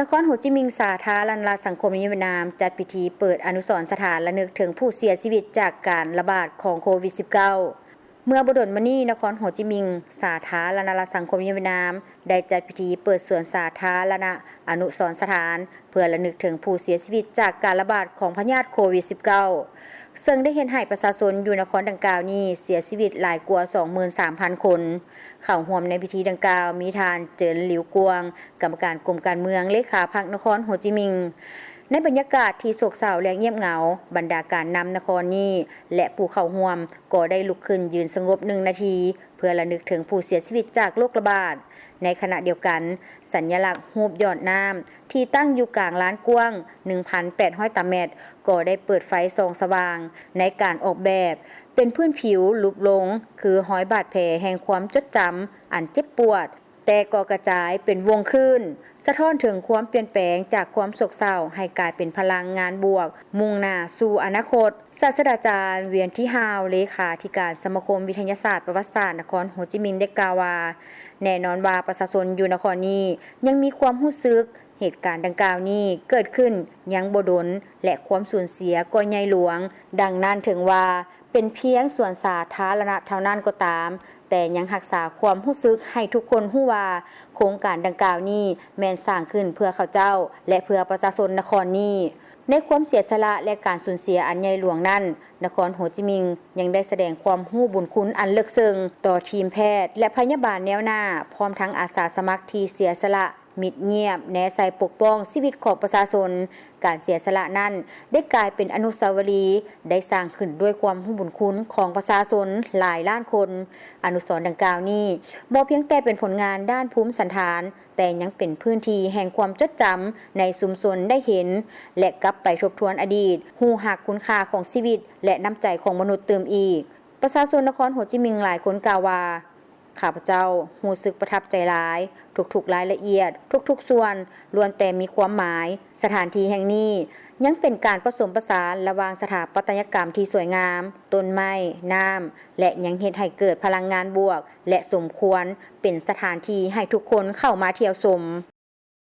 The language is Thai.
นครโฮจิมินห์สาธารณรัฐสังคมนิยมนามจัดพิธีเปิดอนุสรณ์สถานระลึกถึงผู้เสียชีวิตจากการระบาดของโควิด -19 เมื่อบ่ดลมานี้นครโฮจิมินห์สาธารณรัฐสังคมนิยมนามได้จัดพิธีเปิดสวนสาธารณะอนุสรณ์สถานเพื่อระลึกถึงผู้เสียชีวิตจากการระบาดของพยาธิโควิด -19 ซึ่งได้เห็นให้ประชาชนอยู่นครดังกล่าวนี้เสียชีวิตหลายกว่า 23,000 คนเข้าร่วมในพิธีดังกล่าวมีท่านเจินหลิวกวงกรรมการกรมการเมืองเลขาพรรคนครโฮจิมินห์ในบรรยากาศที่โศกเศร้าและเงียบเหงาบรรดาการนำนครนี้และผู้เข้าร่วมก็ได้ลุกขึ้นยืนสงบ1 นาทีเพื่อระลึกถึงผู้เสียชีวิตจากโรคระบาดในขณะเดียวกันสัญลักษณ์รูปยอดน้ำที่ตั้งอยู่กลางลานกว้าง 1,800 ตารางเมตรก็ได้เปิดไฟส่องสว่างในการออกแบบเป็นพื้นผิวลุบลงคือหอยบาดแผลแห่งความจดจำอันเจ็บปวดแต่ก็กระจายเป็นวงขึ้นสะท้อนถึงความเปลี่ยนแปลงจากความโศกเศร้าให้กลายเป็นพลังงานบวกมุ่งหน้าสู่อนาคตศาสตราจารย์เวียนที่ฮาวเลขาธิการสมาคมวิทยาศาสตร์ประวัติศาสตร์นครโฮจิมินห์ได้กล่าวว่าแน่นอนว่าประชาชนอยู่นครนี้ยังมีความรู้สึกเหตุการณ์ดังกล่าวนี้เกิดขึ้นยังบ่ดลและความสูญเสียก็ใหญ่หลวงดังนั้นถึงว่าเป็นเพียงส่วนสาธารณะเท่านั้นก็ตามแต่ยังรักษาความรู้สึกให้ทุกคนรู้ว่าโครงการดังกล่าวนี้แม่นสร้างขึ้นเพื่อเขาเจ้าและเพื่อประชาชนนครนี้ในความเสียสละและการสูญเสียอันใหญ่หลวงนั้นนครโฮจิมินห์ยังได้แสดงความรู้บุญคุณอันลึกซึ้งต่อทีมแพทย์และพยาบาลแนวหน้าพร้อมทั้งอาสาสมัครที่เสียสละมิดเงียบแนใส่ปกป้องชีวิตของประชาชนการเสียสละนั้นได้กลายเป็นอนุสาวรีย์ได้สร้างขึ้นด้วยความรู้บุญคุณของประชาชนหลายล้านคนอนุสรณ์ดังกล่าวนี้บ่เพียงแต่เป็นผลงานด้านภูมิสันฐานแต่ยังเป็นพื้นที่แห่งความจดจำในชุมชนได้เห็นและกลับไปทบทวนอดีตฮู้ฮักคุณค่าของชีวิตและน้ำใจของมนุษย์เติมอีกประชาชนนครโฮจิมินห์หลายคนกล่าวว่าข้าพเจ้ารู้สึกประทับใจหลายทุกๆรายละเอียดทุกๆส่วนล้วนแต่มีความหมายสถานที่แห่งนี้ยังเป็นการผสมผสานระหว่างสถาปัตยกรรมที่สวยงามต้นไม้น้ำและยังเฮ็ดให้เกิดพลังงานบวกและสมควรเป็นสถานที่ให้ทุกคนเข้ามาเที่ยวชม